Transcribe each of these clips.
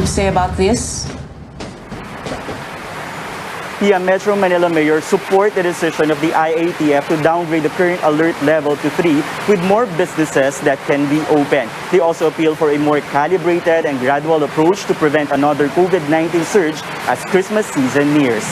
Group say about this? The Metro Manila Mayor support the decision of the IATF to downgrade the current alert level to 3 with more businesses that can be open. They also appeal for a more calibrated and gradual approach to prevent another COVID-19 surge as Christmas season nears.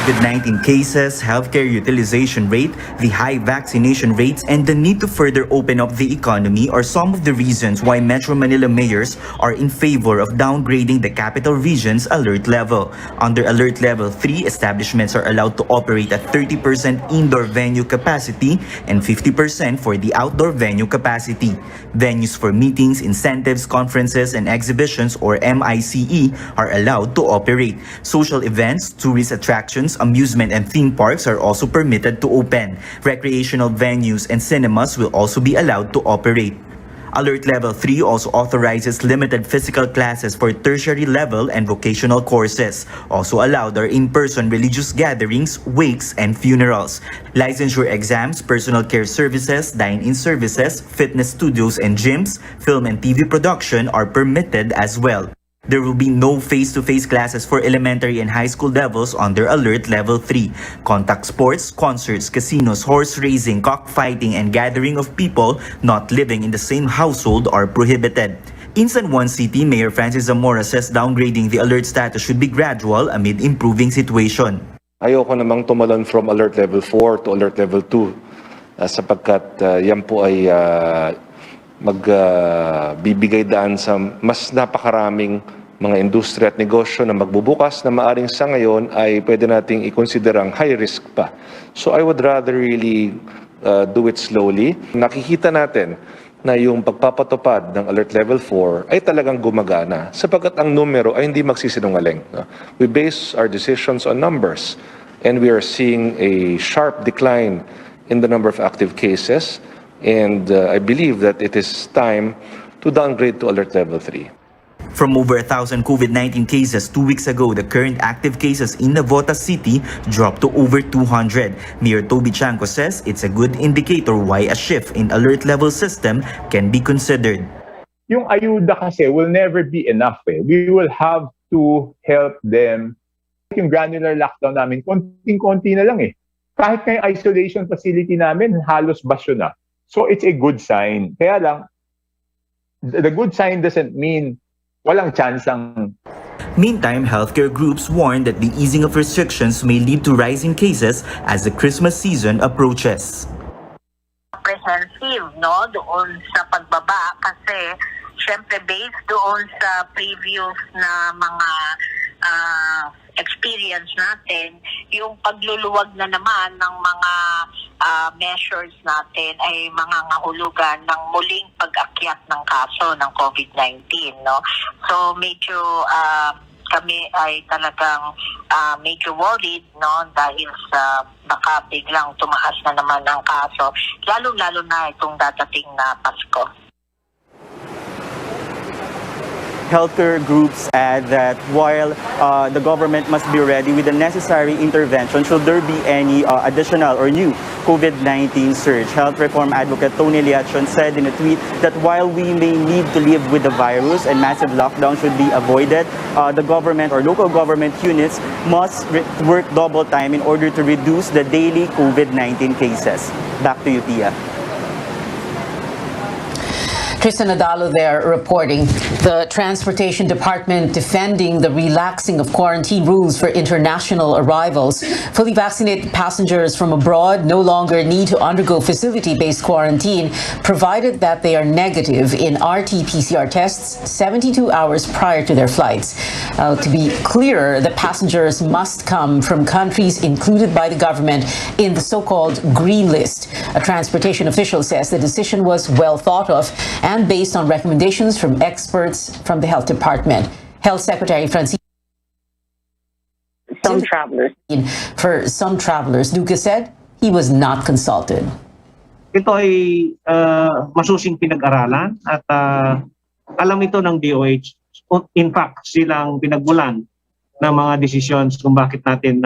COVID-19 cases, healthcare utilization rate, the high vaccination rates, and the need to further open up the economy are some of the reasons why Metro Manila mayors are in favor of downgrading the capital region's alert level. Under alert level 3, establishments are allowed to operate at 30% indoor venue capacity and 50% for the outdoor venue capacity. Venues for meetings, incentives, conferences, and exhibitions or MICE are allowed to operate. Social events, tourist attractions, amusement and theme parks are also permitted to open. Recreational venues and cinemas will also be allowed to operate. Alert Level 3 also authorizes limited physical classes for tertiary level and vocational courses. Also allowed are in-person religious gatherings, wakes, and funerals. Licensure exams, personal care services, dine-in services, fitness studios and gyms, film and TV production are permitted as well. There will be no face-to-face classes for elementary and high school levels under Alert Level 3. Contact sports, concerts, casinos, horse racing, cockfighting, and gathering of people not living in the same household are prohibited. In San Juan City, Mayor Francis Zamora says downgrading the alert status should be gradual amid improving situation. Ayoko namang tumalon from Alert Level 4 to Alert Level 2 sapagkat yan po ay magbibigay daan sa mas napakaraming mga industriya at negosyo na magbubukas na maaring sa ngayon ay pwede nating i-consider ang high risk pa. So I would rather really do it slowly. Nakikita natin na yung pagpapatupad ng Alert Level 4 ay talagang gumagana sapagkat ang numero ay hindi magsisinungaling. We base our decisions on numbers and we are seeing a sharp decline in the number of active cases. And I believe that it is time to downgrade to Alert Level 3. From over 1,000 COVID-19 cases 2 weeks ago, the current active cases in Navotas City dropped to over 200. Mayor Toby Chanco says it's a good indicator why a shift in alert level system can be considered. Yung ayuda kasi will never be enough. We will have to help them. Yung granular lockdown namin, konting-konti na lang Kahit na yung isolation facility namin, halos basyo na. So it's a good sign. Kaya lang, the good sign doesn't mean walang chance ang... Meantime, healthcare groups warn that the easing of restrictions may lead to rising cases as the Christmas season approaches. Comprehensive, no? Doon sa pagbaba kasi syempre based doon sa previous na mga experience natin, yung pagluluwag na naman ng mga measures natin ay mga ngahulugan ng muling pag-akyat ng kaso ng COVID-19, no? So medyo kami ay talagang medyo worried, no, dahil sa baka biglang tumaas na naman ang kaso, lalo-lalo na itong dadating na Pasko. Healthcare groups add that while the government must be ready with the necessary intervention should there be any additional or new COVID-19 surge. Health reform advocate Tony Liachon said in a tweet that while we may need to live with the virus and massive lockdown should be avoided, the government or local government units must work double time in order to reduce the daily COVID-19 cases. Back to you, Tia. Tristan Nadalo there reporting. The Transportation Department defending the relaxing of quarantine rules for international arrivals. Fully vaccinated passengers from abroad no longer need to undergo facility-based quarantine, provided that they are negative in RT-PCR tests 72 hours prior to their flights. To be clearer, the passengers must come from countries included by the government in the so-called green list. A transportation official says the decision was well thought of and based on recommendations from experts from the Health Department. Health Secretary Francis For some travelers, Duque said he was not consulted. Ito ay masusing pinag-aralan at alam ito ng DOH. In fact, silang pinagmulan ng mga decisions kung bakit natin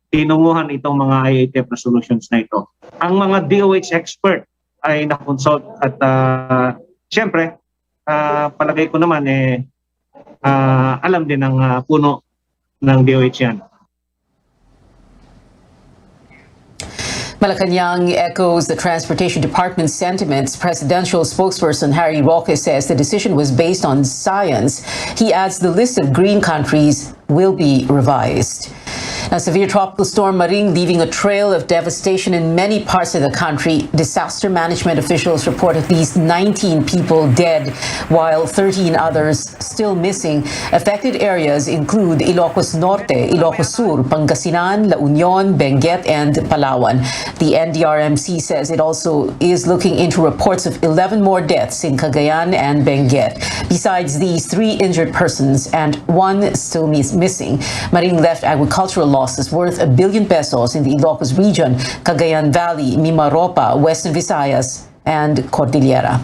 tinunguhan itong mga IATF resolutions na ito. Ang mga DOH expert ay na-consult at siyempre palagay ko naman alam din ng puno ng DOH yan. Malacanang echoes the Transportation Department's sentiments. Presidential spokesperson Harry Roque says the decision was based on science. He adds the list of green countries will be revised. A severe tropical storm Maring leaving a trail of devastation in many parts of the country. Disaster management officials report at least 19 people dead, while 13 others still missing. Affected areas include Ilocos Norte, Ilocos Sur, Pangasinan, La Union, Benguet, and Palawan. The NDRMC says it also is looking into reports of 11 more deaths in Cagayan and Benguet. Besides these, 3 injured persons and 1 still missing. Maring left agricultural losses worth 1 billion pesos in the Ilocos region, Cagayan Valley, Mimaropa, Western Visayas, and Cordillera.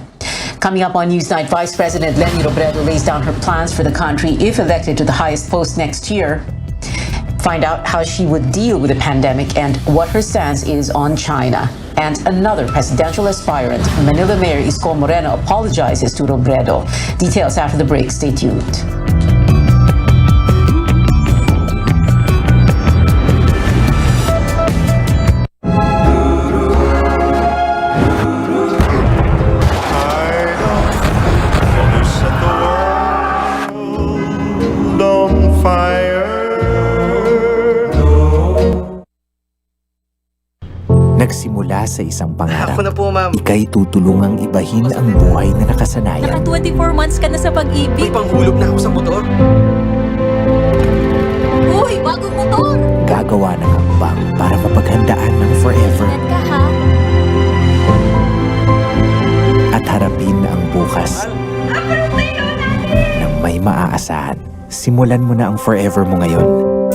Coming up on Newsnight, Vice President Leni Robredo lays down her plans for the country if elected to the highest post next year. Find out how she would deal with the pandemic and what her stance is on China. And another presidential aspirant, Manila Mayor Isko Moreno, apologizes to Robredo. Details after the break. Stay tuned. Nagsimula sa isang pangarap. Ako na po, ma'am. Ika'y tutulungang ibahin ang buhay na nakasanayan. Naka 24 months ka na sa pag-ibig. May panghulog na ako sa motor. Uy, bagong motor! Gagawa ng hakbang para mapaghandaan ng forever. Saan ka, ha? At harapin ang bukas nang may maaasahan. Simulan mo na ang forever mo ngayon.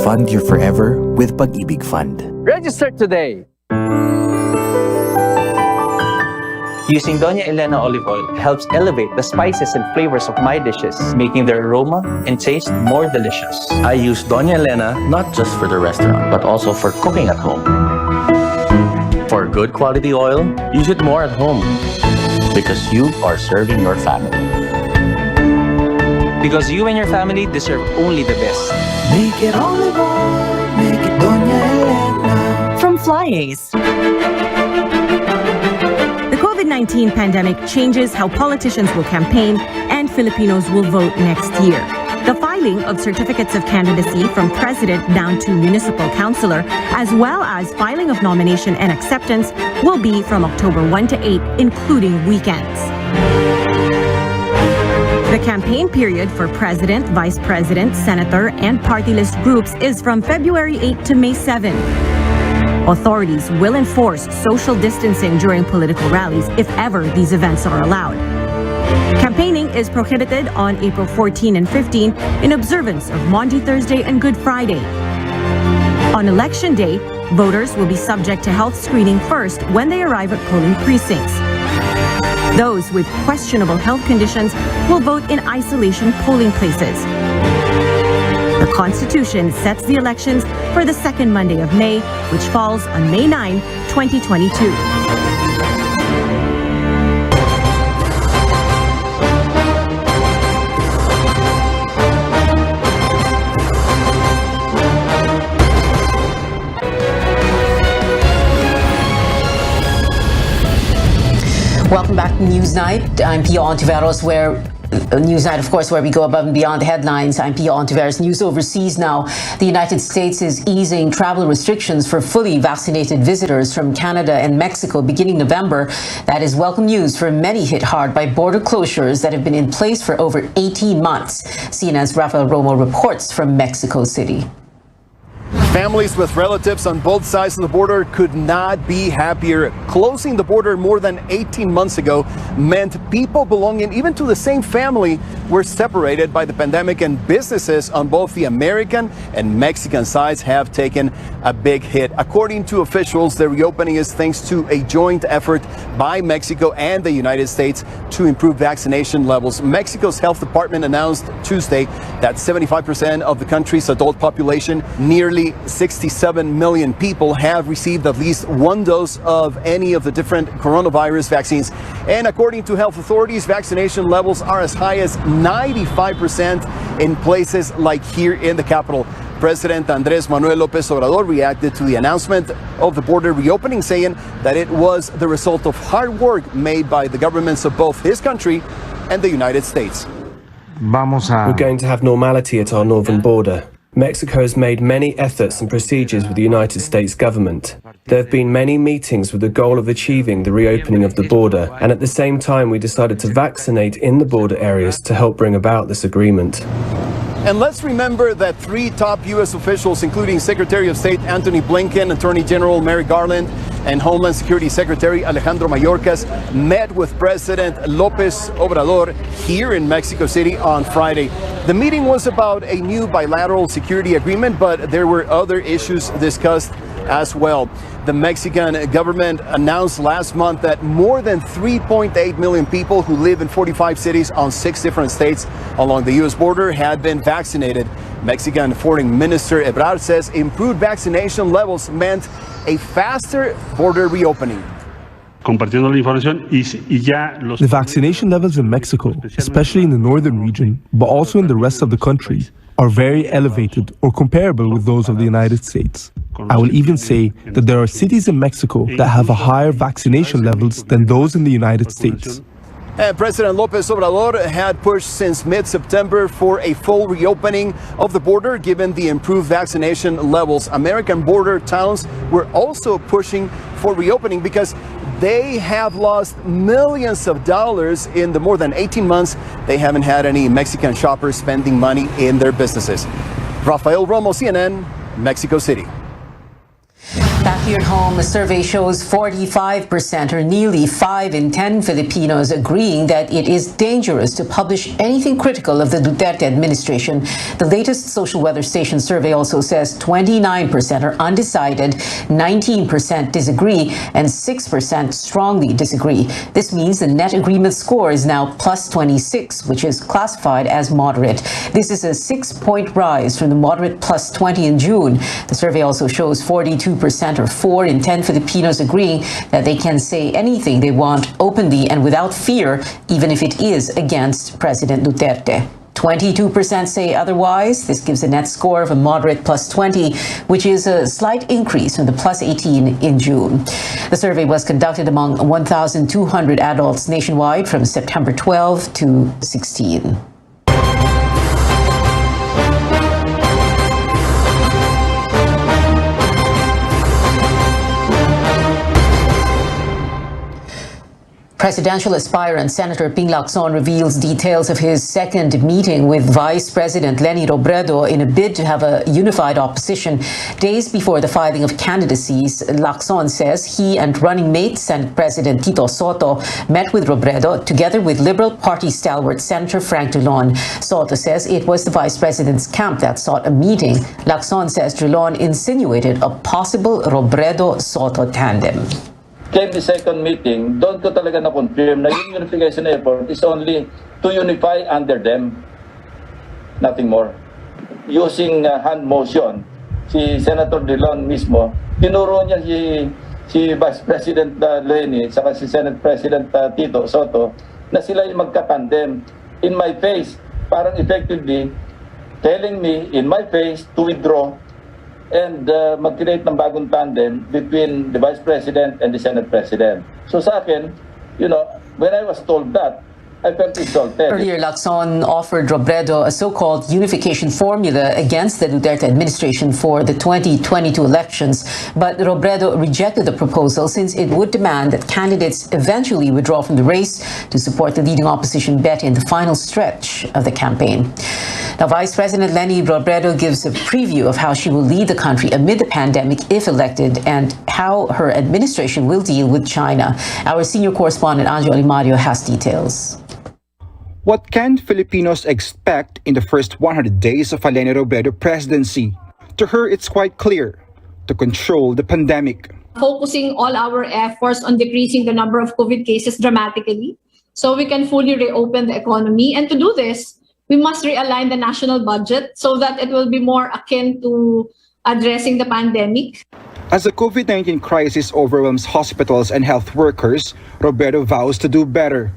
Fund your forever with Pag-ibig Fund. Register today! Using Doña Elena olive oil helps elevate the spices and flavors of my dishes, making their aroma and taste more delicious. I use Doña Elena not just for the restaurant, but also for cooking at home. For good quality oil, use it more at home because you are serving your family. Because you and your family deserve only the best. Make it olive oil, make it Doña Elena. From Fly-Ace. The COVID-19 pandemic changes how politicians will campaign and Filipinos will vote next year. The filing of certificates of candidacy from president down to municipal councilor, as well as filing of nomination and acceptance, will be from October 1 to 8, including weekends. The campaign period for president, vice president, senator, and party list groups is from February 8 to May 7. Authorities will enforce social distancing during political rallies if ever these events are allowed. Campaigning is prohibited on April 14 and 15 in observance of Maundy Thursday and Good Friday. On Election Day, voters will be subject to health screening first when they arrive at polling precincts. Those with questionable health conditions will vote in isolation polling places. The Constitution sets the elections for the second Monday of May, which falls on May 9, 2022. Welcome back to Newsnight. I'm Pio Ontiveros, Newsnight, of course, where we go above and beyond the headlines. I'm Pio Ontiveros. News overseas now. The United States is easing travel restrictions for fully vaccinated visitors from Canada and Mexico beginning November. That is welcome news for many hit hard by border closures that have been in place for over 18 months. CNN's Rafael Romo reports from Mexico City. Families with relatives on both sides of the border could not be happier. Closing the border more than 18 months ago meant people belonging even to the same family were separated by the pandemic, and businesses on both the American and Mexican sides have taken a big hit. According to officials, the reopening is thanks to a joint effort by Mexico and the United States to improve vaccination levels. Mexico's health department announced Tuesday that 75% of the country's adult population, nearly 67 million people have received at least one dose of any of the different coronavirus vaccines. And according to health authorities, vaccination levels are as high as 95% in places like here in the capital. President Andrés Manuel López Obrador reacted to the announcement of the border reopening, saying that it was the result of hard work made by the governments of both his country and the United States. We're going to have normality at our northern border. Mexico has made many efforts and procedures with the United States government. There have been many meetings with the goal of achieving the reopening of the border, and at the same time we decided to vaccinate in the border areas to help bring about this agreement. And let's remember that 3 top U.S. officials, including Secretary of State Antony Blinken, Attorney General Merrick Garland, and Homeland Security Secretary Alejandro Mayorkas, met with President López Obrador here in Mexico City on Friday. The meeting was about a new bilateral security agreement, but there were other issues discussed as well. The Mexican government announced last month that more than 3.8 million people who live in 45 cities on 6 different states along the U.S. border had been vaccinated. Mexican Foreign Minister Ebrard says improved vaccination levels meant a faster border reopening. The vaccination levels in Mexico, especially in the northern region, but also in the rest of the country, are very elevated or comparable with those of the United States. I will even say that there are cities in Mexico that have a higher vaccination levels than those in the United States. And President López Obrador had pushed since mid-September for a full reopening of the border given the improved vaccination levels. American border towns were also pushing for reopening because they have lost millions of dollars in the more than 18 months they haven't had any Mexican shoppers spending money in their businesses. Rafael Romo, CNN, Mexico City. Back here at home, a survey shows 45%, or nearly 5 in 10 Filipinos, agreeing that it is dangerous to publish anything critical of the Duterte administration. The latest Social Weather Station survey also says 29% are undecided, 19% disagree, and 6% strongly disagree. This means the net agreement score is now plus 26, which is classified as moderate. This is a 6-point rise from the moderate plus 20 in June. The survey also shows 42%, or 4 in 10 Filipinos, agreeing that they can say anything they want openly and without fear, even if it is against President Duterte. 22% say otherwise. This gives a net score of a moderate plus 20, which is a slight increase from the plus 18 in June. The survey was conducted among 1,200 adults nationwide from September 12 to 16. Presidential aspirant Senator Ping Lacson reveals details of his second meeting with Vice President Leni Robredo in a bid to have a unified opposition. Days before the filing of candidacies, Lacson says he and running mate Senate President Tito Soto met with Robredo together with Liberal Party stalwart Senator Frank Drilon. Soto says it was the Vice President's camp that sought a meeting. Lacson says Drilon insinuated a possible Robredo-Soto tandem. Came the second meeting, doon ko talaga na-confirm na yung unification effort is only to unify under them. Nothing more. Using hand motion, si Senator Drilon mismo, tinuro niya si Vice President Leni saka si Senate President Tito Soto na sila yung magkatandem in my face, parang effectively telling me in my face to withdraw and mag-create ng bagong tandem between the Vice President and the Senate President. So sa akin, when I was told that, I felt insulted. Earlier, Lacson offered Robredo a so-called unification formula against the Duterte administration for the 2022 elections, but Robredo rejected the proposal since it would demand that candidates eventually withdraw from the race to support the leading opposition bet in the final stretch of the campaign. Now, Vice President Leni Robredo gives a preview of how she will lead the country amid the pandemic if elected and how her administration will deal with China. Our senior correspondent Anjo Alimario has details. What can Filipinos expect in the first 100 days of a Leni Robredo presidency? To her, it's quite clear: to control the pandemic. Focusing all our efforts on decreasing the number of COVID cases dramatically so we can fully reopen the economy. And to do this, we must realign the national budget so that it will be more akin to addressing the pandemic. As the COVID-19 crisis overwhelms hospitals and health workers, Robredo vows to do better,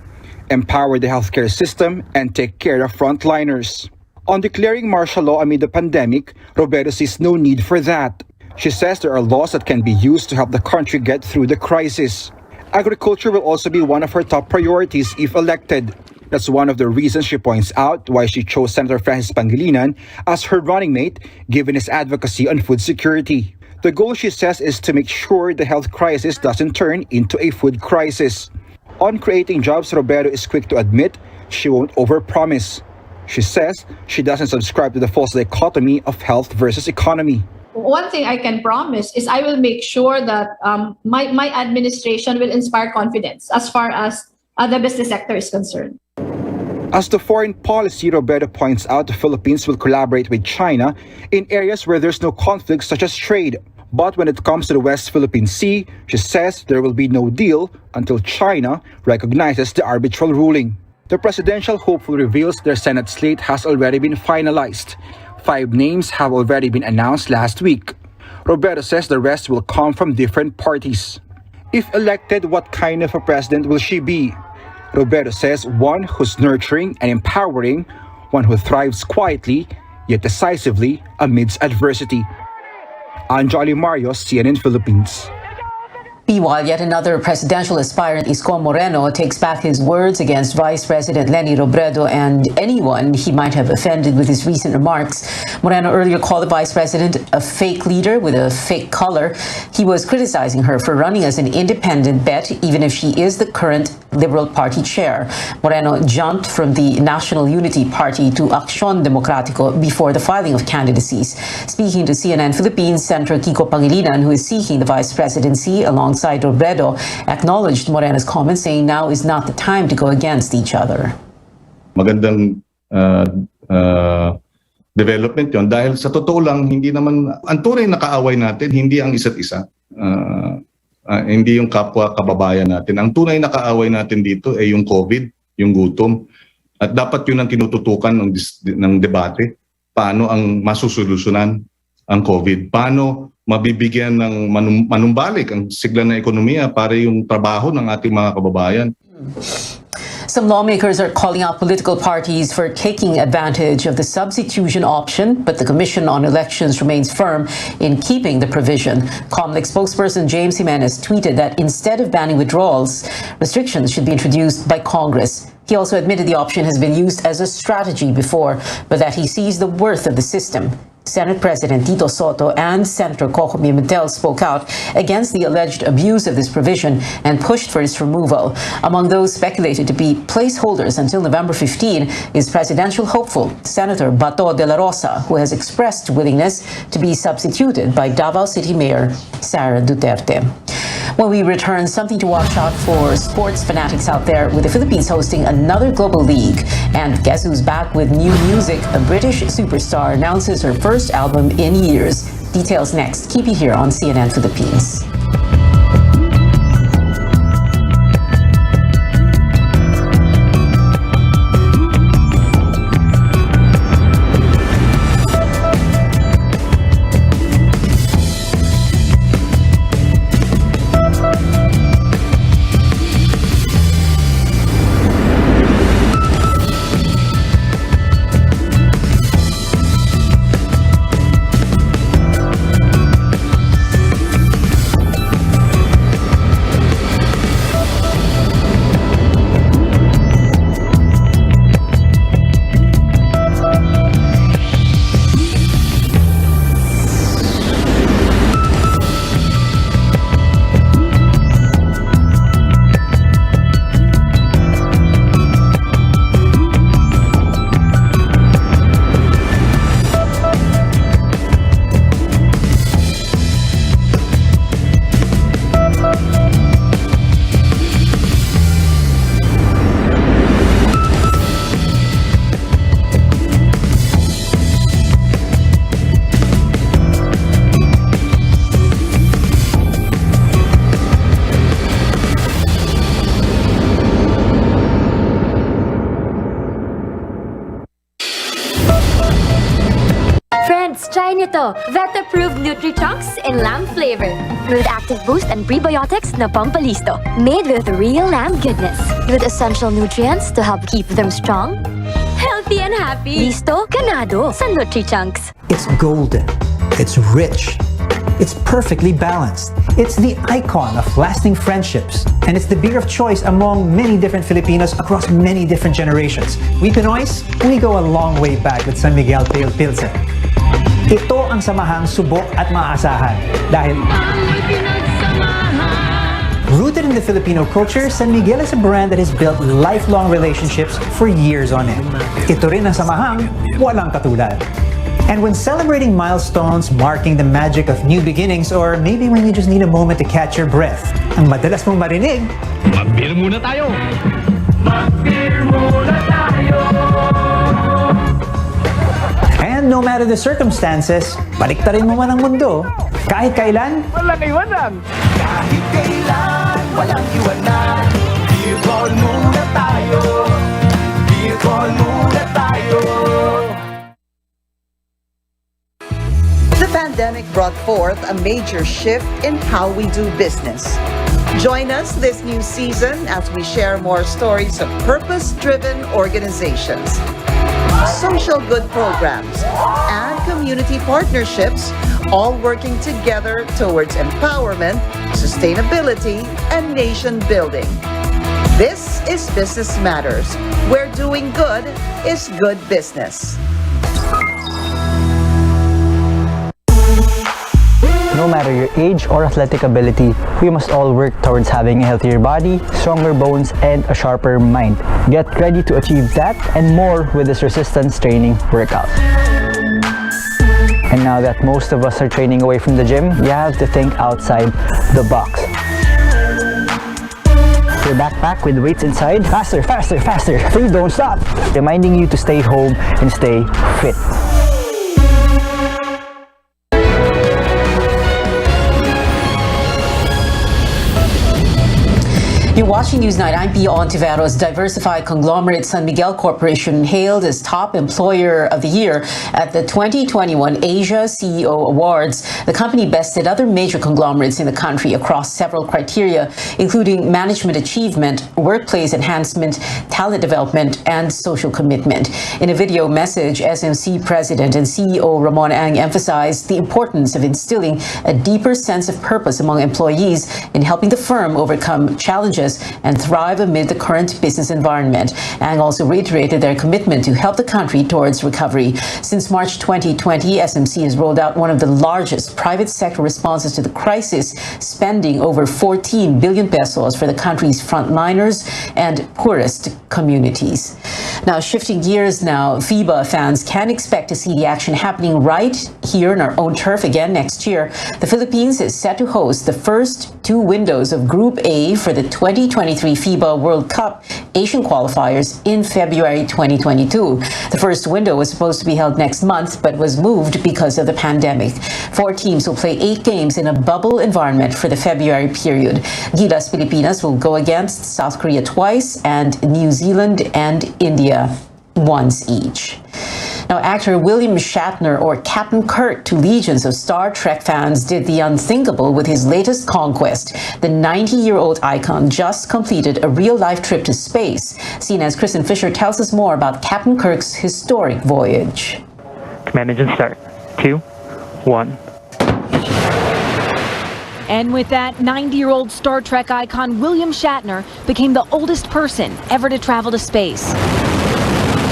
empower the healthcare system, and take care of frontliners. On declaring martial law amid the pandemic, Robredo sees no need for that. She says there are laws that can be used to help the country get through the crisis. Agriculture will also be one of her top priorities if elected. That's one of the reasons she points out why she chose Senator Francis Pangilinan as her running mate, given his advocacy on food security. The goal, she says, is to make sure the health crisis doesn't turn into a food crisis. On creating jobs, Robredo is quick to admit she won't overpromise. She says she doesn't subscribe to the false dichotomy of health versus economy. One thing I can promise is I will make sure that my administration will inspire confidence as far as the business sector is concerned. As to foreign policy, Robredo points out the Philippines will collaborate with China in areas where there's no conflict, such as trade. But when it comes to the West Philippine Sea, she says there will be no deal until China recognizes the arbitral ruling. The presidential hopeful reveals their Senate slate has already been finalized. 5 names have already been announced last week. Robredo says the rest will come from different parties. If elected, what kind of a president will she be? Robredo says one who's nurturing and empowering, one who thrives quietly yet decisively amidst adversity. Anjo Alimario, CNN Philippines. Meanwhile, yet another presidential aspirant, Isko Moreno, takes back his words against Vice President Leni Robredo and anyone he might have offended with his recent remarks. Moreno earlier called the Vice President a fake leader with a fake color. He was criticizing her for running as an independent bet, even if she is the current Liberal Party chair. Moreno jumped from the National Unity Party to Acción Democrático before the filing of candidacies. Speaking to CNN Philippines, Senator Kiko Pangilinan, who is seeking the vice presidency alongside Robredo, acknowledged Moreno's comments, saying now is not the time to go against each other. Magandang development yon dahil sa totoo lang, hindi naman, ang tunay na kaaway natin, hindi ang isa't isa. Hindi yung kapwa kababayan natin. Ang tunay na kaaway natin dito ay yung COVID, yung gutom. At dapat yun ang tinututukan ng debate. Paano ang masusolusyonan ang COVID? Paano mabibigyan ng manumbalik ang sigla ng ekonomiya para yung trabaho ng ating mga kababayan? Some lawmakers are calling out political parties for taking advantage of the substitution option, but the Commission on Elections remains firm in keeping the provision. COMELEC spokesperson James Jimenez tweeted that instead of banning withdrawals, restrictions should be introduced by Congress. He also admitted the option has been used as a strategy before, but that he sees the worth of the system. Senate President Tito Soto and Senator Coco Pimentel spoke out against the alleged abuse of this provision and pushed for its removal. Among those speculated to be placeholders until November 15 is presidential hopeful Senator Bato de la Rosa, who has expressed willingness to be substituted by Davao City Mayor Sara Duterte. When we return, something to watch out for sports fanatics out there, with the Philippines hosting another global league. And guess who's back with new music? A British superstar announces her first album in years. Details next. Keep it here on CNN Philippines. Kids, try nito. Vet-approved Nutri-Chunks in lamb flavor. With active boost and prebiotics na pampalisto. Made with real lamb goodness. With essential nutrients to help keep them strong, healthy and happy. Listo, ganado sa Nutri-Chunks. It's golden. It's rich. It's perfectly balanced. It's the icon of lasting friendships. And it's the beer of choice among many different Filipinos across many different generations. We Pinoys, we go a long way back with San Miguel Pale Pilsen. Ito ang samahang subok at maaasahan. Dahil rooted in the Filipino culture, San Miguel is a brand that has built lifelong relationships for years on end. Ito rin ang samahang walang katulad. And when celebrating milestones marking the magic of new beginnings, or maybe when you just need a moment to catch your breath, ang madalas mong marinig, mag-beer muna tayo! Mag-beer muna tayo! And no matter the circumstances, baliktarin mo man ang mundo, kahit kailan, walang iwanan! Kahit kailan, walang iwanan, beer call muna tayo! Beer call muna tayo! The pandemic brought forth a major shift in how we do business. Join us this new season as we share more stories of purpose-driven organizations, social good programs, and community partnerships, all working together towards empowerment, sustainability, and nation building. This is Business Matters, where doing good is good business. No matter your age or athletic ability, we must all work towards having a healthier body, stronger bones, and a sharper mind. Get ready to achieve that and more with this resistance training workout. And now that most of us are training away from the gym, you have to think outside the box. Your backpack with weights inside, faster, faster, faster, please don't stop. Reminding you to stay home and stay fit. You're watching Newsnight. I'm Pia Ontiveros. Diversified conglomerate San Miguel Corporation hailed as Top Employer of the Year at the 2021 Asia CEO Awards. The company bested other major conglomerates in the country across several criteria, including management achievement, workplace enhancement, talent development, and social commitment. In a video message, SMC President and CEO Ramon Ang emphasized the importance of instilling a deeper sense of purpose among employees in helping the firm overcome challenges and thrive amid the current business environment. Ang also reiterated their commitment to help the country towards recovery. Since March 2020, SMC has rolled out one of the largest private sector responses to the crisis, spending over 14 billion pesos for the country's frontliners and poorest communities. Now, shifting gears now, FIBA fans can expect to see the action happening right here on our own turf again next year. The Philippines is set to host the first two windows of Group A for the 2023 FIBA World Cup Asian qualifiers in February 2022. The first window was supposed to be held next month, but was moved because of the pandemic. 4 teams will play 8 games in a bubble environment for the February period. Gilas Pilipinas will go against South Korea twice and New Zealand and India once each. Now, actor William Shatner, or Captain Kirk to legions of Star Trek fans, did the unthinkable with his latest conquest. The 90-year-old icon just completed a real-life trip to space. CNN's Kristen Fisher tells us more about Captain Kirk's historic voyage. Command engine start. 2, 1. And with that, 90-year-old Star Trek icon William Shatner became the oldest person ever to travel to space.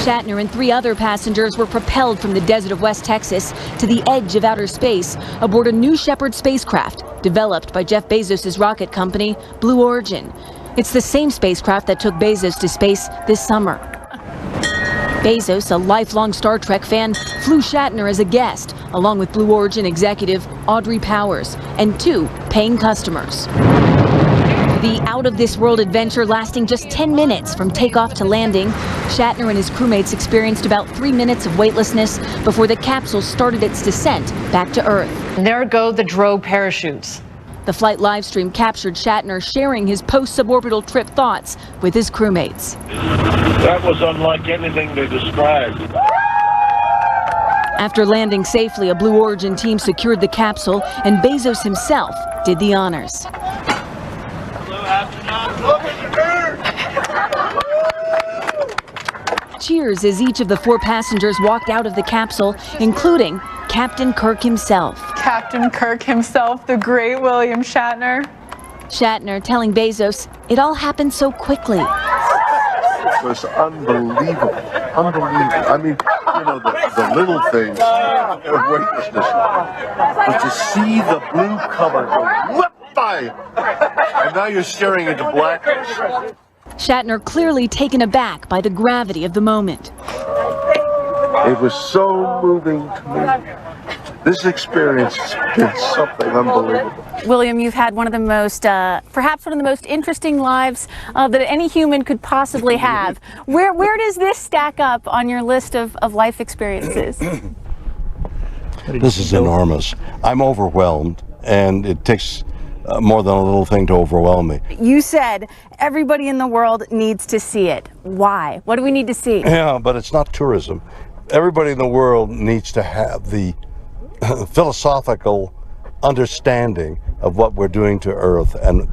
Shatner and 3 other passengers were propelled from the desert of West Texas to the edge of outer space aboard a New Shepard spacecraft developed by Jeff Bezos' rocket company, Blue Origin. It's the same spacecraft that took Bezos to space this summer. Bezos, a lifelong Star Trek fan, flew Shatner as a guest, along with Blue Origin executive Audrey Powers and 2 paying customers. The out-of-this-world adventure lasting just 10 minutes from takeoff to landing, Shatner and his crewmates experienced about 3 minutes of weightlessness before the capsule started its descent back to Earth. And there go the drogue parachutes. The flight livestream captured Shatner sharing his post-suborbital trip thoughts with his crewmates. That was unlike anything they described. After landing safely, a Blue Origin team secured the capsule, and Bezos himself did the honors. Cheers as each of the 4 passengers walked out of the capsule, including Captain Kirk himself. Captain Kirk himself, the great William Shatner. Shatner telling Bezos it all happened so quickly. It was unbelievable. Unbelievable. I mean, you know, the little things of weightlessness. But to see the blue cover go whip by, and now you're staring into blackness. Shatner clearly taken aback by the gravity of the moment. It was so moving to me. This experience has been something unbelievable. William, you've had one of the most, perhaps one of the most interesting lives that any human could possibly have. Where does this stack up on your list of life experiences? This is enormous. I'm overwhelmed, and it takes more than a little thing to overwhelm me. You said everybody in the world needs to see it. Why? What do we need to see? Yeah, but it's not tourism. Everybody in the world needs to have the philosophical understanding of what we're doing to Earth, and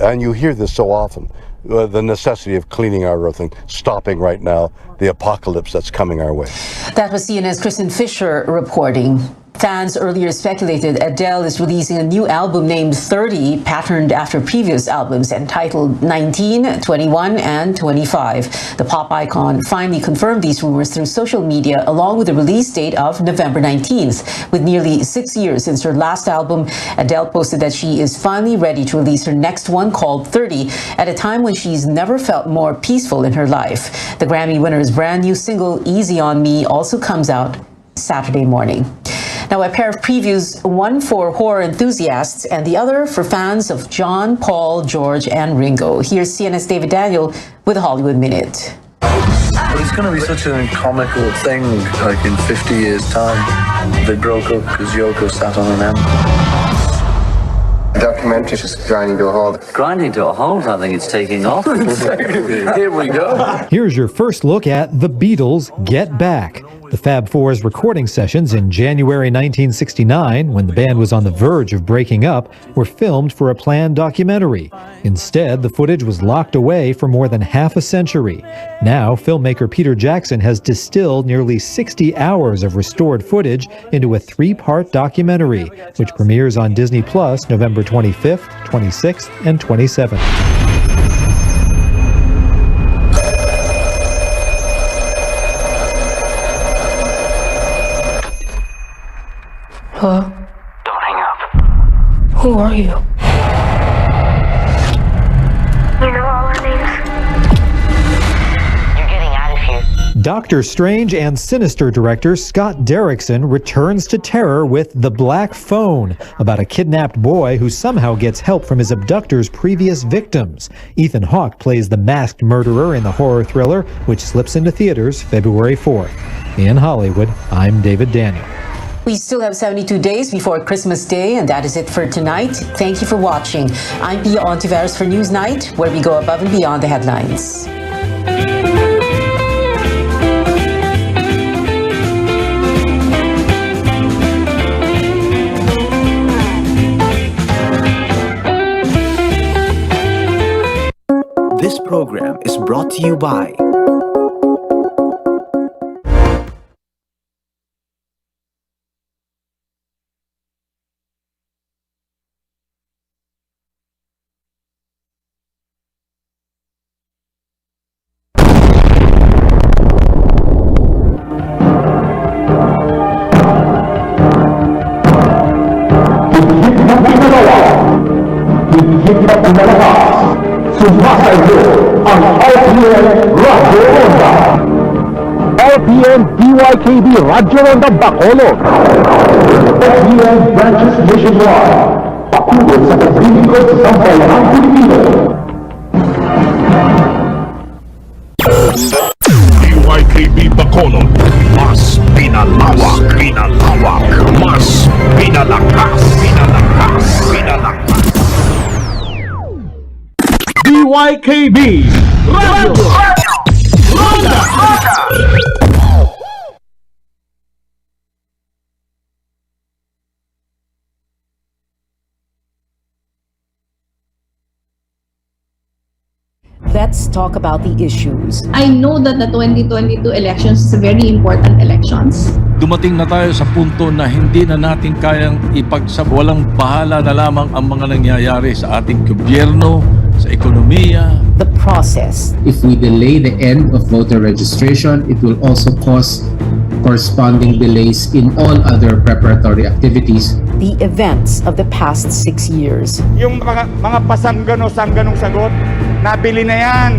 and you hear this so often, the necessity of cleaning our Earth and stopping right now the apocalypse that's coming our way. That was CNN's Kristen Fisher reporting. Fans earlier speculated Adele is releasing a new album named 30, patterned after previous albums entitled 19, 21, and 25. The pop icon finally confirmed these rumors through social media, along with the release date of November 19th. With nearly 6 years since her last album, Adele posted that she is finally ready to release her next one, called 30, at a time when she's never felt more peaceful in her life. The Grammy winner's brand new single, Easy on Me, also comes out Saturday morning. Now, a pair of previews, one for horror enthusiasts and the other for fans of John, Paul, George, and Ringo. Here's CNN's David Daniel with a Hollywood Minute. But it's going to be such a comical thing, like in 50 years' time. They broke up because Yoko sat on an M. Documentary just grinding to a halt. Grinding to a halt? I think it's taking off. Here we go. Here's your first look at The Beatles Get Back. The Fab Four's recording sessions in January 1969, when the band was on the verge of breaking up, were filmed for a planned documentary. Instead, the footage was locked away for more than half a century. Now, filmmaker Peter Jackson has distilled nearly 60 hours of restored footage into a 3-part documentary, which premieres on Disney Plus November 25th, 26th, and 27th. Hello? Don't hang up. Who are you? You know all our names? You're getting out of here. Doctor Strange and Sinister director Scott Derrickson returns to terror with The Black Phone, about a kidnapped boy who somehow gets help from his abductor's previous victims. Ethan Hawke plays the masked murderer in the horror thriller, which slips into theaters February 4th. In Hollywood, I'm David Daniel. We still have 72 days before Christmas Day, and that is it for tonight. Thank you for watching. I'm Pia Ontiveros for Newsnight, where we go above and beyond the headlines. This program is brought to you by Sumasayo ang RPN Radyo Ronda. RPN DYKB Radyo Ronda Bacolod. RPN branches nationwide. Pakulot sa paglilingkod sa sambayanang Pilipino. DYKB Bacolod. Mas pinalawak, mas pinalakas, pinalakas. DYKB Radio Ronda. let's talk about the issues. I know that the 2022 elections is a very important elections. Dumating na tayo sa punto na hindi na natin kayang walang bahala na lamang ang mga nangyayari sa ating gobyerno, sa ekonomiya. The process. If we delay the end of voter registration, it will also cause corresponding delays in all other preparatory activities. The events of the past 6 years. Yung mga pasanggano-sangganong sagot, nabili na yan,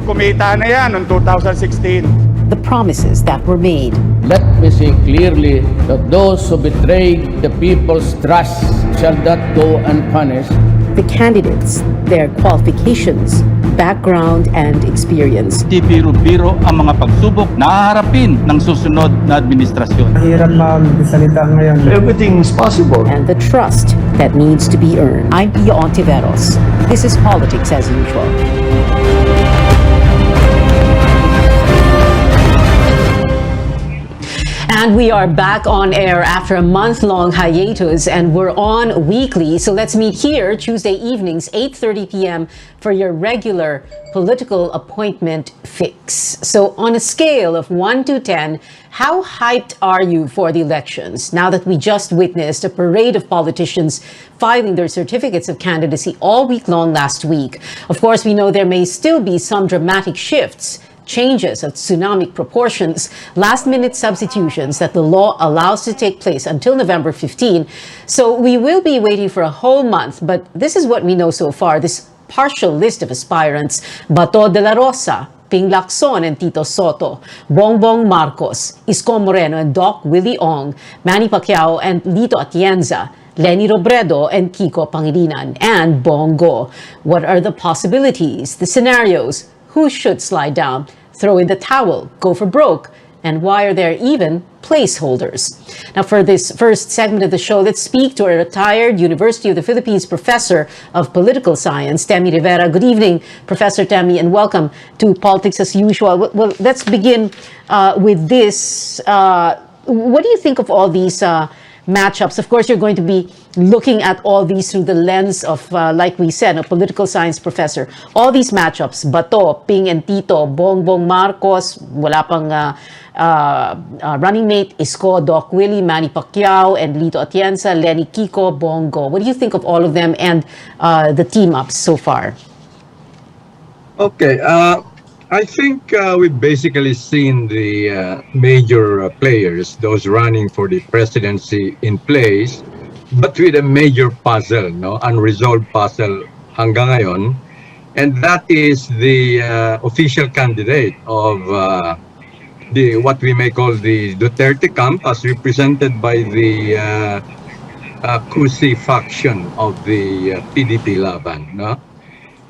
kumita na yan noong 2016. The promises that were made. Let me say clearly that those who betrayed the people's trust shall not go unpunished. The candidates, their qualifications, background, and experience. Di biro-biro ang mga pagsubok na haharapin ng susunod na administrasyon. Mahirap magsalita ngayon. Everything's possible. And the trust that needs to be earned. I'm Pia Ontiveros. This is Politics as Usual. And we are back on air after a month-long hiatus, and we're on weekly. So let's meet here Tuesday evenings, 8:30 p.m. for your regular political appointment fix. So on a scale of 1 to 10, how hyped are you for the elections now that we just witnessed a parade of politicians filing their certificates of candidacy all week long last week? Of course, we know there may still be some dramatic shifts, changes of tsunami proportions, last-minute substitutions that the law allows to take place until November 15. So we will be waiting for a whole month, but this is what we know so far. This partial list of aspirants: Bato de la Rosa, Ping Lacson and Tito Soto, Bongbong Marcos, Isko Moreno and Doc Willie Ong, Manny Pacquiao and Lito Atienza, Leni Robredo and Kiko Pangilinan, and Bongo. What are the possibilities, the scenarios? Who should slide down, throw in the towel, go for broke, and why are there even placeholders? Now, for this first segment of the show, let's speak to a retired University of the Philippines professor of political science, Temi Rivera. Good evening, Professor Temi, and welcome to Politics as Usual. Well, let's begin with this. What do you think of all these matchups? Of course, you're going to be looking at all these through the lens of, like we said, a political science professor. All these matchups, Bato, Ping and Tito, Bongbong Marcos, wala pang running mate, Isko, Doc Willie, Manny Pacquiao, and Lito Atienza, Leni, Kiko, Bongo. What do you think of all of them and the team-ups so far? Okay, I think we've basically seen the major players, those running for the presidency in place, but with a major puzzle, no, unresolved puzzle hanggang ngayon, and that is the official candidate of the what we may call the Duterte camp, as represented by the Cusi faction of the PDP Laban, no?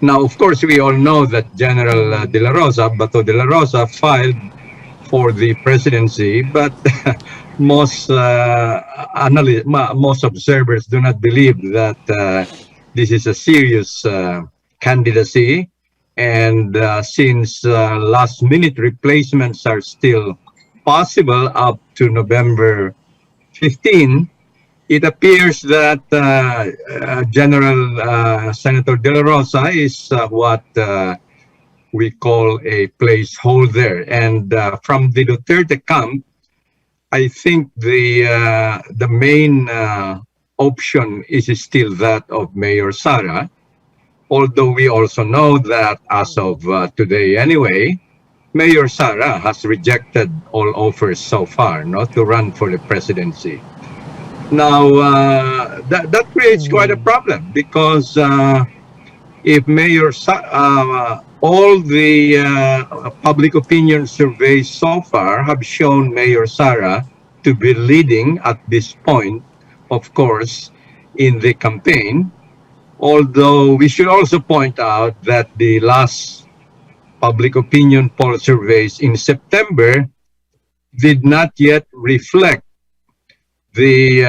Now, of course, we all know that General De La Rosa, Bato De La Rosa, filed for the presidency, but most most observers do not believe that this is a serious candidacy. And since last-minute replacements are still possible up to November 15, it appears that General Senator De La Rosa is what we call a placeholder. And from the Duterte camp, I think the main option is still that of Mayor Sara, although we also know that as of today anyway, Mayor Sara has rejected all offers so far not to run for the presidency. Now, that creates quite a problem, because if Mayor all the public opinion surveys so far have shown Mayor Sara to be leading at this point, of course, in the campaign, although we should also point out that the last public opinion poll surveys in September did not yet reflect the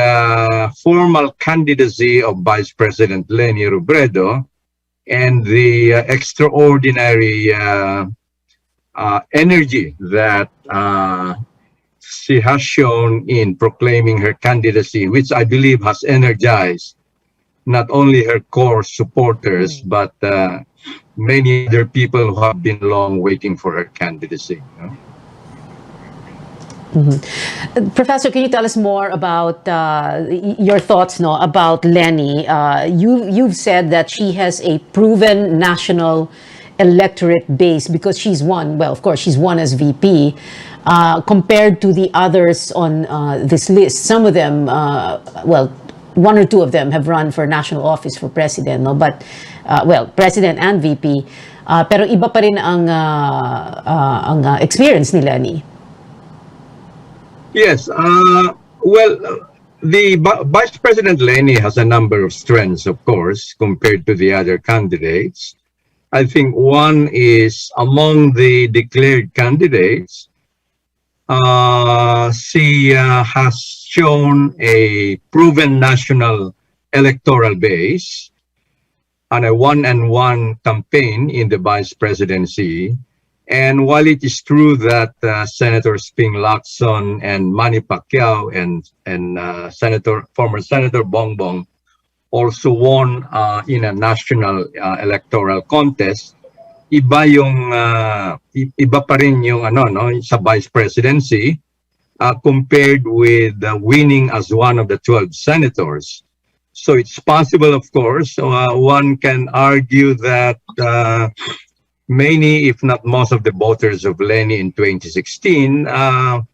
formal candidacy of Vice President Leni Robredo and the extraordinary energy that she has shown in proclaiming her candidacy, which I believe has energized not only her core supporters, but many other people who have been long waiting for her candidacy. Professor, can you tell us more about your thoughts about Leni? You've said that she has a proven national electorate base because she's won. Well, of course, she's won as VP. Compared to the others on this list, some of them, well, one or two of them have run for national office for president, no? But, well, president and VP. Pero iba pa rin ang experience ni Leni. Yes, well, the Vice President Leni has a number of strengths, of course, compared to the other candidates. I think one is among the declared candidates, she has shown a proven national electoral base and a one-on-one campaign in the vice presidency. And while it is true that Senators Ping Lacson and Manny Pacquiao and former Senator Bongbong also won in a national electoral contest, iba pa rin yung sa vice presidency compared with winning as one of the 12 senators. So it's possible, of course, one can argue that many, if not most of the voters of Leni in 2016 are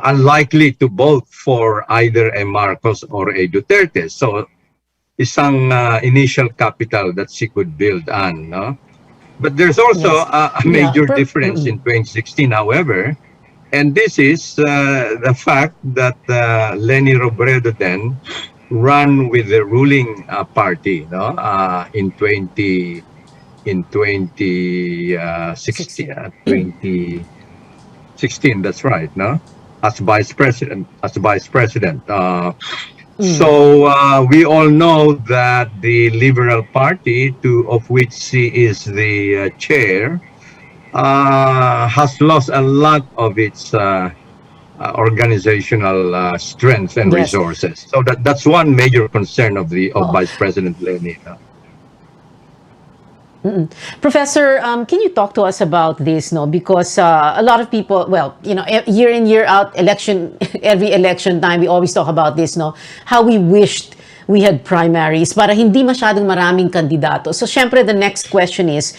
unlikely to vote for either a Marcos or a Duterte. So isang initial capital that she could build on. No? But there's also a major difference in 2016, however, and this is the fact that Leni Robredo then ran with the ruling party in 2016, that's right, no? As vice president. So we all know that the Liberal Party, of which she is the chair, has lost a lot of its organizational strength and resources. So that's one major concern of Vice President Leni. Professor, can you talk to us about this? No, because a lot of people, well, year in year out, every election time, we always talk about this. No, how we wished we had primaries para hindi masyadong maraming kandidato. So, syempre, the next question is,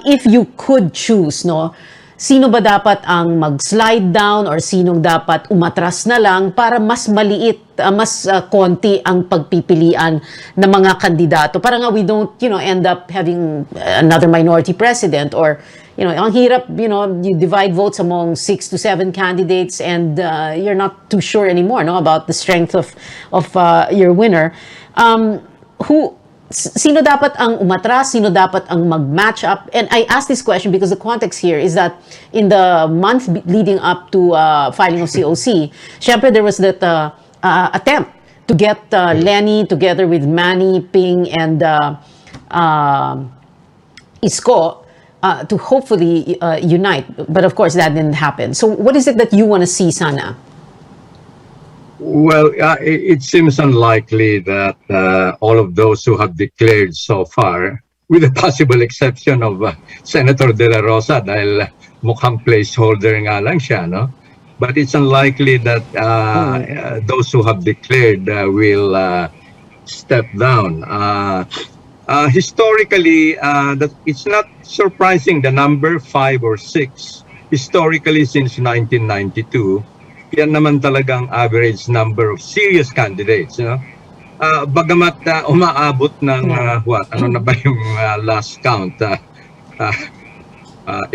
if you could choose, no, sino ba dapat ang mag-slide down or sinong dapat umatras na lang para mas maliit, mas konti ang pagpipilian ng mga kandidato para nga we don't, end up having another minority president or, ang hirap, you divide votes among 6 to 7 candidates and you're not too sure anymore, no, about the strength of your winner. Sino dapat ang umatras? Sino dapat ang mag-match up? And I ask this question because the context here is that in the month leading up to filing of COC, syempre there was that attempt to get Leni together with Manny, Ping, and Isko to hopefully unite. But of course, that didn't happen. So what is it that you want to see, sana? Well, it seems unlikely that all of those who have declared so far, with the possible exception of Senator De La Rosa, dahil mukhang placeholder nga lang siya, no? But it's unlikely that those who have declared will step down. Historically, that it's not surprising the number 5 or 6. Historically, since 1992, yan naman talagang average number of serious candidates, bagamat umaabot ng ano na ba yung last count,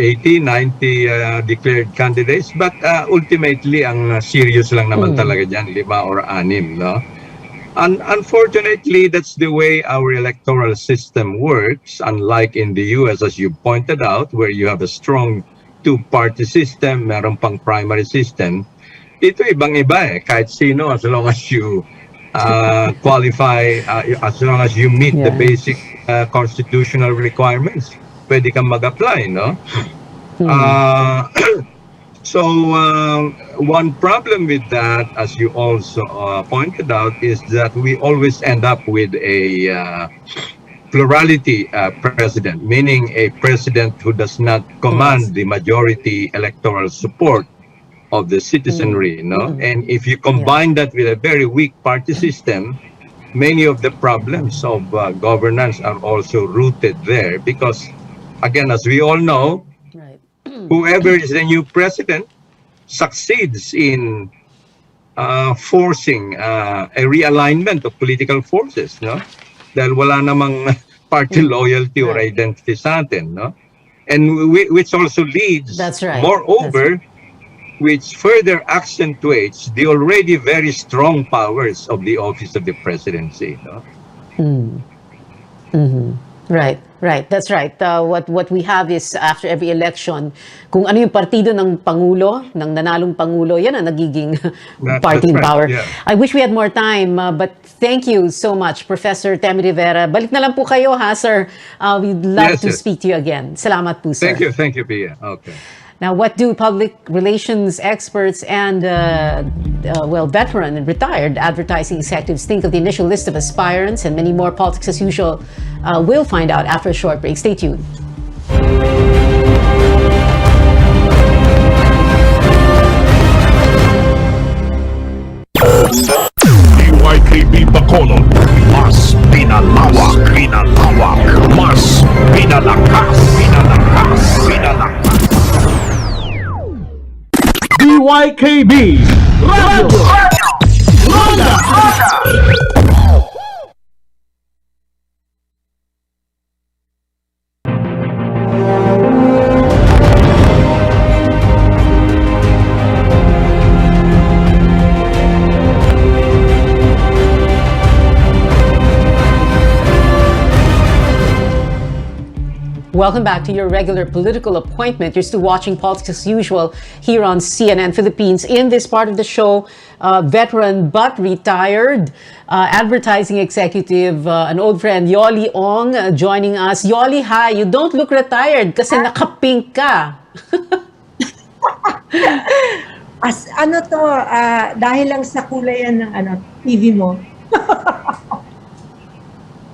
80, 90 declared candidates, but ultimately ang serious lang naman talaga dyan 5 or 6, no? And unfortunately, that's the way our electoral system works, unlike in the US, as you pointed out, where you have a strong two-party system, meron pang primary system. Ito ibang-iba kahit sino, as long as you qualify, as long as you meet the basic constitutional requirements, pwede kang mag-apply, no? So, one problem with that, as you also pointed out, is that we always end up with a plurality president, meaning a president who does not command the majority electoral support of the citizenry, no? And if you combine that with a very weak party system, many of the problems of governance are also rooted there because, again, as we all know, whoever is the new president succeeds in forcing a realignment of political forces, no? Dahil wala namang party loyalty or identity sa atin, no? And which also leads, moreover, which further accentuates the already very strong powers of the office of the presidency, no? Right. That's right. What we have is after every election, kung ano yung partido ng pangulo, ng nanalong pangulo, yan ang nagiging party in power. Yeah. I wish we had more time, but thank you so much, Professor Temi Rivera. Balik na lang po kayo, ha, sir. We'd love to speak to you again. Salamat po, sir. Thank you, Pia. Okay. Now, what do public relations experts and, veteran and retired advertising executives think of the initial list of aspirants and many more? Politics as usual. We'll find out after a short break. Stay tuned. DYKB Bacolod, mas pinalawak, mas pinalakas. DYKB Radio Ronda. Welcome back to your regular political appointment. You're still watching Politics as Usual here on CNN Philippines. In this part of the show, veteran but retired advertising executive, an old friend, Yoli Ong, joining us. Yoli, hi. You don't look retired kasi nakapink ka. Dahil lang sa kulay yan ng TV mo.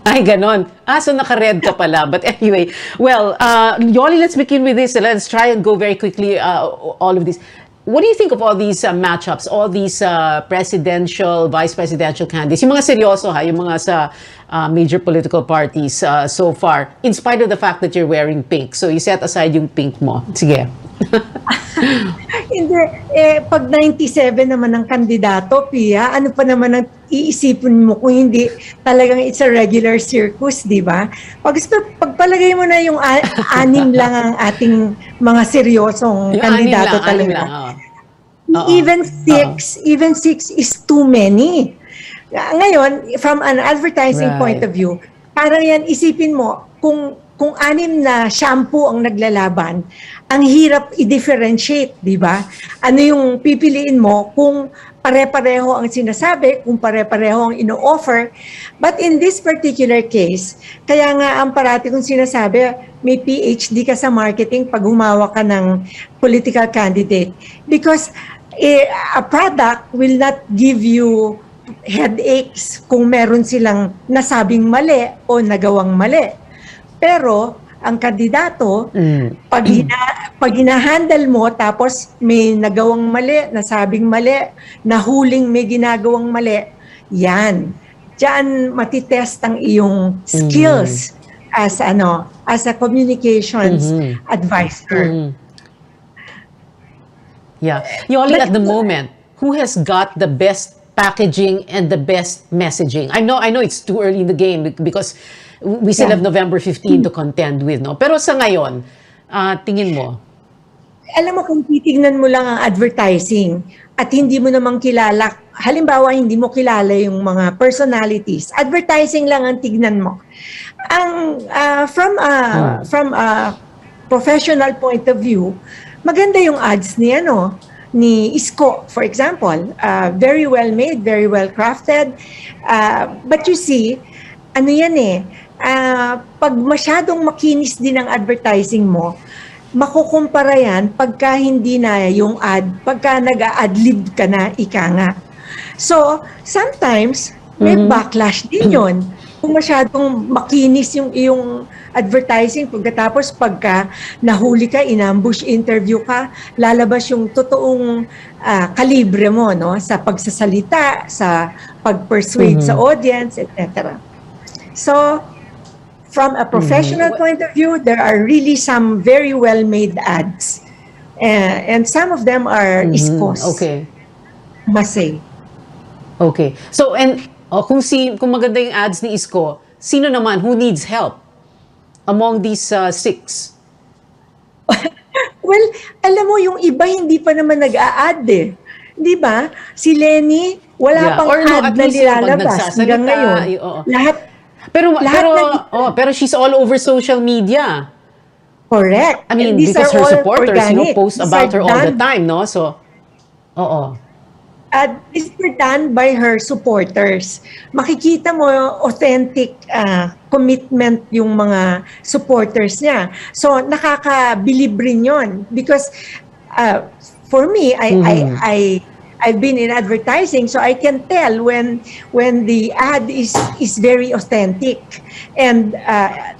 Ay, ganon. So naka-red ka pala. But anyway, well, Yoli, let's begin with this. Let's try and go very quickly, all of this. What do you think of all these matchups, all these presidential, vice presidential candidates? Yung mga seryoso, yung mga sa major political parties so far, in spite of the fact that you're wearing pink. So you set aside yung pink mo. Sige. Hindi, pag 97 naman ang kandidato, Pia, ano pa naman ang iisipin mo kung hindi talagang it's a regular circus, di ba? Pagpalagay mo na yung anim lang ang ating mga seryosong yung kandidato talaga. Even six is too many. Ngayon, from an advertising point of view, parang yan, isipin mo, kung anim na shampoo ang naglalaban, ang hirap i-differentiate, di ba? Ano yung pipiliin mo kung pare-pareho ang sinasabi, kung pare-pareho ang ino-offer. But in this particular case, kaya nga ang parati kong sinasabi, may PhD ka sa marketing pag humawak ka ng political candidate. Because a product will not give you headaches kung meron silang nasabing mali o nagawang mali. Pero ang kandidato, pag hinahandle mo tapos may nagawang mali, nasabing mali, nahuling may ginagawang mali, yan. Diyan matitest ang iyong skills as a communications advisor. Yeah. Yoli, at the moment, who has got the best packaging and the best messaging? I know it's too early in the game because we still have November 15 to contend with, no? Pero sa ngayon, tingin mo? Alam mo, kung titignan mo lang ang advertising at hindi mo namang kilala, halimbawa hindi mo kilala yung mga personalities, advertising lang ang tignan mo. From a professional point of view, maganda yung ads ni Isko, for example. Very well made, very well crafted. But you see, pag masyadong makinis din ang advertising mo, makukumpara yan pagka hindi na yung pagka nag-a-adlib ka na, ika nga. So, sometimes, may backlash din yun. kung masyadong makinis yung iyong advertising, pagkatapos pagka nahuli ka, inambush interview ka, lalabas yung totoong kalibre mo, no, sa pagsasalita, sa pag-persuade sa audience, etc. So, from a professional point of view, there are really some very well-made ads. And some of them are iskos. Okay. Must say. Okay. So, and kung maganda yung ads ni Isko, sino naman who needs help among these 6? Well, alam mo, yung iba hindi pa naman nag-a-ad eh. Di ba? Si Lenny, wala pang ad na nilalabas hanggang ngayon. Pero she's all over social media. Correct. I mean, because her supporters, post about her all the time, no? So, these were done by her supporters. Makikita mo authentic commitment yung mga supporters niya. So, nakakabilib rin yun. Because for me, I've been in advertising, so I can tell when the ad is very authentic. And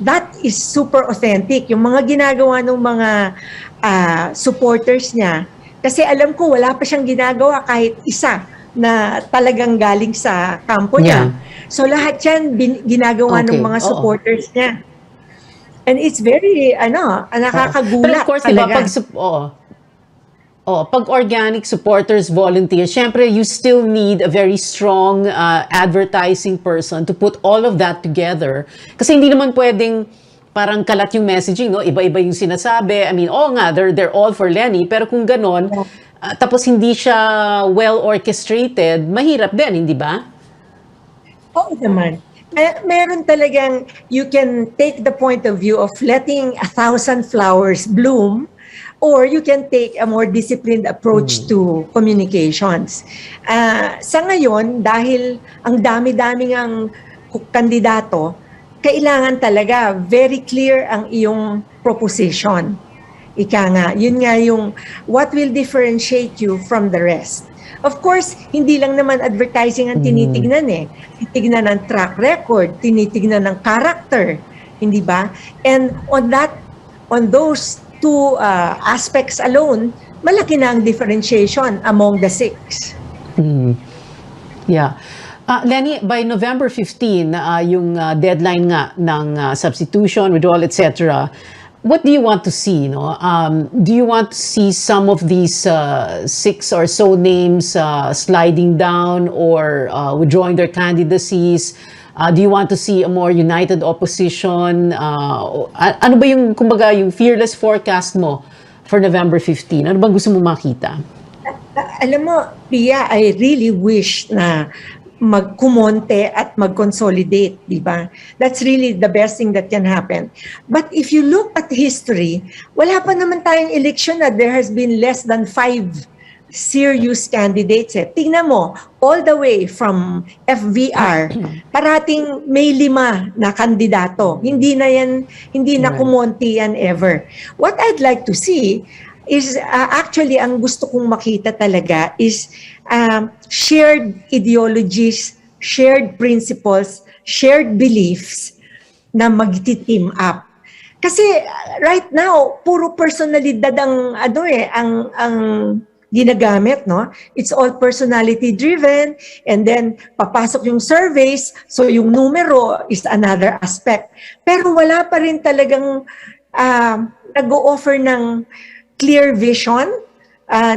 that is super authentic. Yung mga ginagawa ng mga supporters niya, kasi alam ko wala pa siyang ginagawa kahit isa na talagang galing sa kampo niya. So lahat yan ginagawa ng mga supporters niya. And it's very, nakakagulat. Pero of course, talaga. Pag organic supporters, volunteers, syempre you still need a very strong advertising person to put all of that together. Kasi hindi naman pwedeng parang kalat yung messaging, no? Iba-iba yung sinasabi. I mean, they're all for Lenny, pero kung ganon, tapos hindi siya well orchestrated, mahirap din, hindi ba? Oo naman. Meron talagang, you can take the point of view of letting 1,000 flowers bloom, or you can take a more disciplined approach to communications. Sa ngayon, dahil ang dami-daming ang kandidato, kailangan talaga very clear ang iyong proposition. Ika nga, yun nga yung what will differentiate you from the rest. Of course, hindi lang naman advertising ang tinitignan eh. Tinitignan ng track record, tinitignan ng character, hindi ba? And on those two aspects alone, malaki na ang differentiation among the 6. Yeah. Lenny, by November 15, yung deadline nga ng substitution, withdrawal, etc., what do you want to see? No? Do you want to see some of these 6 or so names sliding down or withdrawing their candidacies? Do you want to see a more united opposition? Ano ba yung, kumbaga, yung fearless forecast mo for November 15? Ano bang gusto mo makita? Alam mo, Pia, I really wish na magkumonte at mag-consolidate, di ba? That's really the best thing that can happen. But if you look at history, wala pa naman tayong election na there has been less than 5 serious candidates. Tingnan mo, all the way from FVR, parating may 5 na kandidato. Hindi na kumonti yan ever. What I'd like to see is actually ang gusto kong makita talaga is shared ideologies, shared principles, shared beliefs na mag-team up. Kasi right now puro personalidad ang ang ginagamit, no? It's all personality driven, and then papasok yung surveys, so yung numero is another aspect. Pero wala pa rin talagang nag-o-offer ng clear vision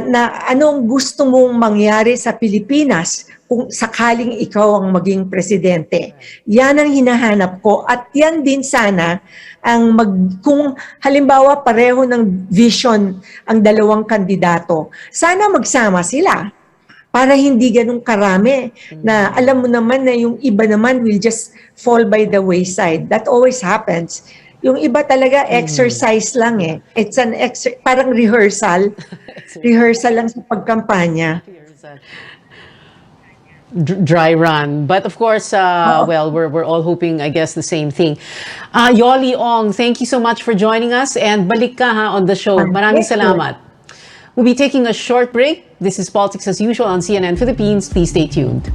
na anong gusto mong mangyari sa Pilipinas kung sakaling ikaw ang maging presidente. Yan ang hinahanap ko, at yan din sana ang kung halimbawa pareho ng vision ang dalawang kandidato, sana magsama sila para hindi ganun karami na alam mo naman na yung iba naman will just fall by the wayside. That always happens. Yung iba talaga exercise lang eh. It's an parang rehearsal. Rehearsal lang sa pagkampanya. Dry run. But of course, well, we're all hoping, I guess, the same thing. Yoli Ong, thank you so much for joining us, and balik ka on the show. Maraming salamat. We'll be taking a short break. This is Politics as Usual on CNN Philippines. Please stay tuned.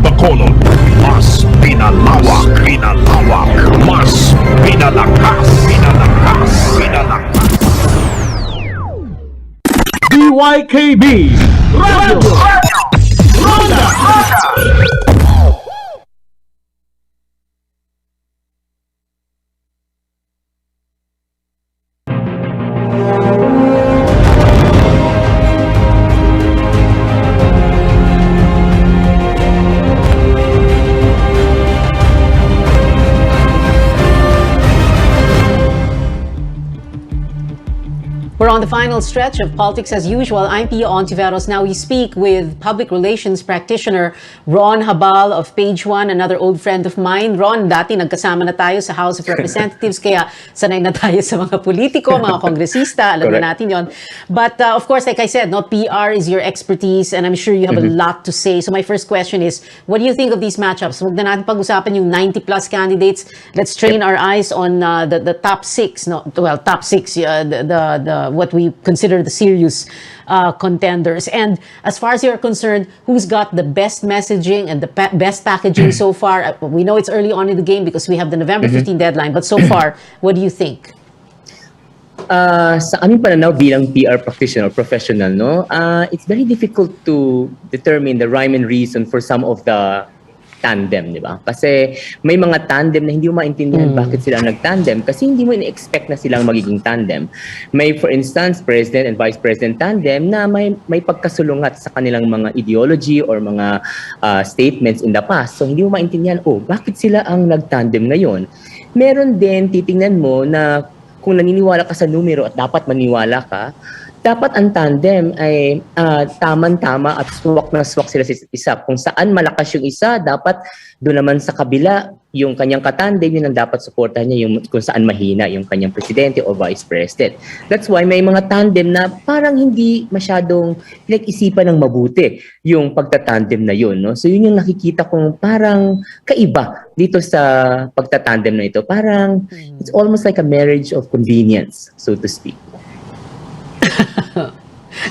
Bacolod. Mas pinalawak, mas pinalakas, DYKB Radio Ronda. We're on the final stretch of Politics as Usual. I'm Pia Ontiveros. Now we speak with public relations practitioner Ron Habal of Page One, another old friend of mine. Ron, dati nagkasama na tayo sa House of Representatives, kaya sanay na tayo sa mga politiko, mga kongresista, alam na natin yon. But of course, like I said, no, PR is your expertise and I'm sure you have a lot to say. So my first question is, what do you think of these matchups? Huwag na natin pag-usapan yung 90 plus candidates. Let's train our eyes on the top six, no? Well, top six, the what we consider the serious contenders. And as far as you're concerned, who's got the best messaging and the best packaging so far? We know it's early on in the game because we have the November 15 deadline, but so far, what do you think? Sa aming pananaw bilang PR practitioner, professional, no, it's very difficult to determine the rhyme and reason for some of the tandem, di ba? Kasi may mga tandem na hindi mo maintindihan bakit sila nag-tandem kasi hindi mo in-expect na silang magiging tandem. May, for instance, President and Vice President tandem na may pagkasulungat sa kanilang mga ideology or mga statements in the past. So hindi mo maintindihan, bakit sila ang nag-tandem ngayon? Meron din, titingnan mo na kung naniniwala ka sa numero at dapat maniwala ka, dapat ang tandem ay tamang-tama at swak na swak sila sa isa. Kung saan malakas yung isa, dapat doon naman sa kabila, yung kanyang katandem, yun ang dapat suportahan niya, yung kung saan mahina yung kanyang presidente o vice president. That's why may mga tandem na parang hindi masyadong pinag-isipan ng mabuti yung pagtatandem na yun. No? So yun yung nakikita kong parang kaiba dito sa pagtatandem na ito. Parang it's almost like a marriage of convenience, so to speak.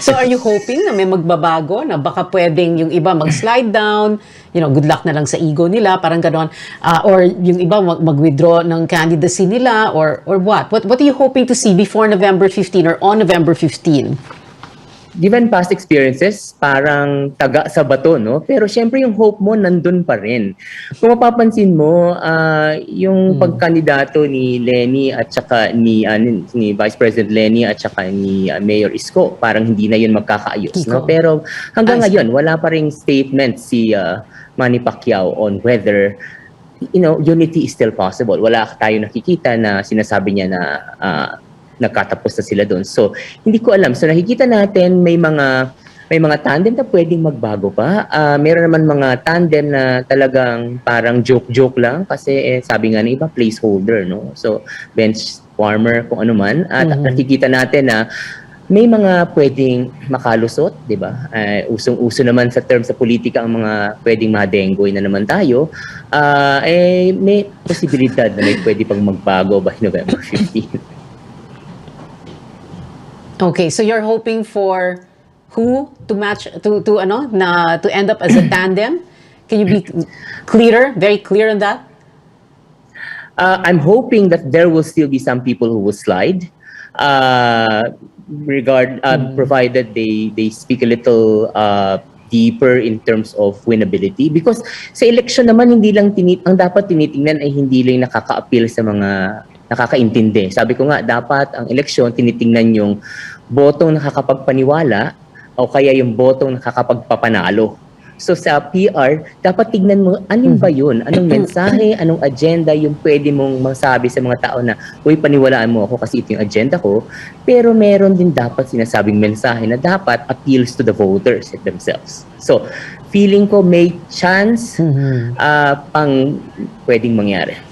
So are you hoping na may magbabago na baka pwedeng yung iba mag-slide down, good luck na lang sa ego nila, parang ganon, or yung iba mag-withdraw ng candidacy nila, or what? What are you hoping to see before November 15 or on November 15? Given past experiences, parang taga sa bato, no? Pero syempre yung hope mo nandun pa rin. Kung mapapansin mo, yung pagkandidato ni Lenny at saka ni Vice President Lenny at saka ni Mayor Isko, parang hindi na yun magkakaayos, no? Pero hanggang ngayon, wala pa ring statement si Manny Pacquiao on whether unity is still possible. Wala tayo nakikita na sinasabi niya na nagkatapos na sila doon. So, hindi ko alam. So, nakikita natin may mga tandem na pwedeng magbago pa. Meron naman mga tandem na talagang parang joke-joke lang kasi sabi nga ng iba, placeholder, no? So, bench warmer, kung ano man. At nakikita natin na may mga pwedeng makalusot, di ba? Usong-uso naman sa term sa politika ang mga pwedeng madenggoy na naman tayo. May posibilidad na may pwede pang magbago by November 15. Okay, so you're hoping for who to match to end up as a tandem? Can you be very clear on that? I'm hoping that there will still be some people who will slide, provided they speak a little deeper in terms of winnability. Because sa election naman hindi lang ang dapat tinitingnan ay hindi lang nakaka-appeal sa mga nakakaintindi. Sabi ko nga, dapat ang eleksyon, tinitingnan yung botong nakakapagpaniwala o kaya yung botong nakakapagpapanalo. So sa PR, dapat tignan mo, anong ba yun? Anong mensahe, anong agenda yung pwede mong masabi sa mga tao na, uy, paniwalaan mo ako kasi ito yung agenda ko. Pero meron din dapat sinasabing mensahe na dapat appeals to the voters themselves. So, feeling ko may chance pang pwedeng mangyari.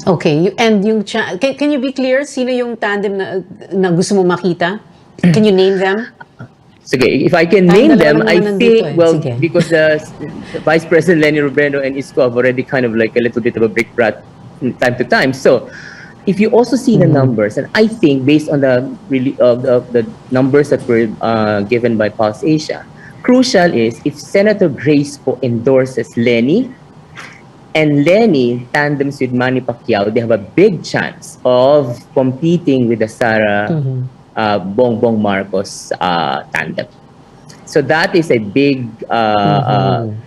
Okay, and yung can you be clear sino yung tandem na gusto mo makita? Can you name them? Sige, if I can name them, I think, because Vice President Lenny Robredo and Isko have already kind of like a little bit of a brick brat from time to time. So, if you also see the numbers, and I think based on the numbers that were given by Pulse Asia, crucial is if Senator Grace po endorses Lenny, and Lenny tandems with Manny Pacquiao, they have a big chance of competing with the Sara Bongbong Marcos tandem. So that is a big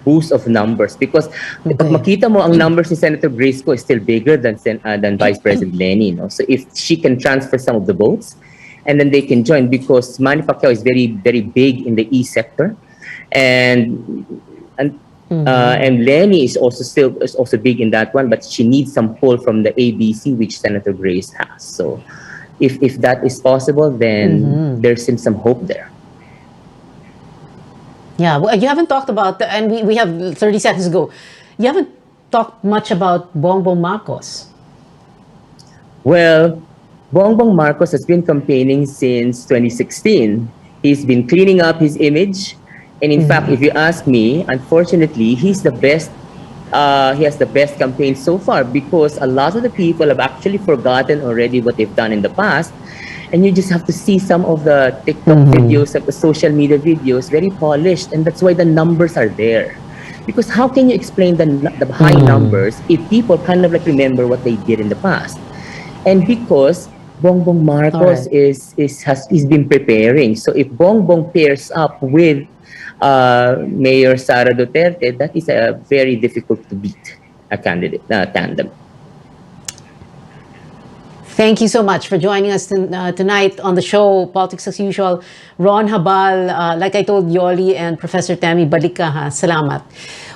boost of numbers because pag makita mo ang numbers ni Senator Grace ko is still bigger than Vice President Lenny. No? So if she can transfer some of the votes, and then they can join because Manny Pacquiao is very, very big in the East sector, and Lenny is also big in that one, but she needs some pull from the ABC, which Senator Grace has. So if that is possible, then there seems some hope there. Yeah, well, you haven't talked about, and we have 30 seconds to go. You haven't talked much about Bongbong Marcos. Well, Bongbong Marcos has been campaigning since 2016. He's been cleaning up his image. And in fact, if you ask me, unfortunately, he's the best. He has the best campaign so far because a lot of the people have actually forgotten already what they've done in the past. And you just have to see some of the TikTok videos, of the social media videos, very polished. And that's why the numbers are there. Because how can you explain the high numbers if people kind of like remember what they did in the past? And because Bongbong Marcos is been preparing. So if Bongbong pairs up with Mayor Sara Duterte, that is a very difficult to beat a candidate tandem. Thank you so much for joining us tonight on the show, Politics as Usual. Ron Habal, like I told Yoli and Professor Tammy, balik ka ha. Salamat.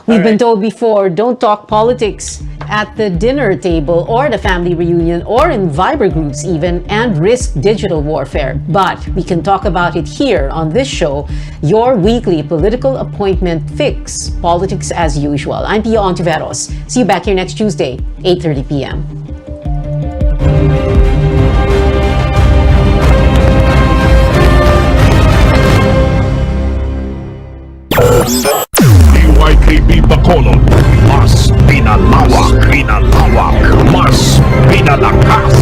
We've been told before, don't talk politics at the dinner table or the family reunion or in Viber groups even, and risk digital warfare. But we can talk about it here on this show, your weekly political appointment fix, Politics as Usual. I'm Pia Ontiveros. See you back here next Tuesday, 8:30 p.m. DYKB Bacolod,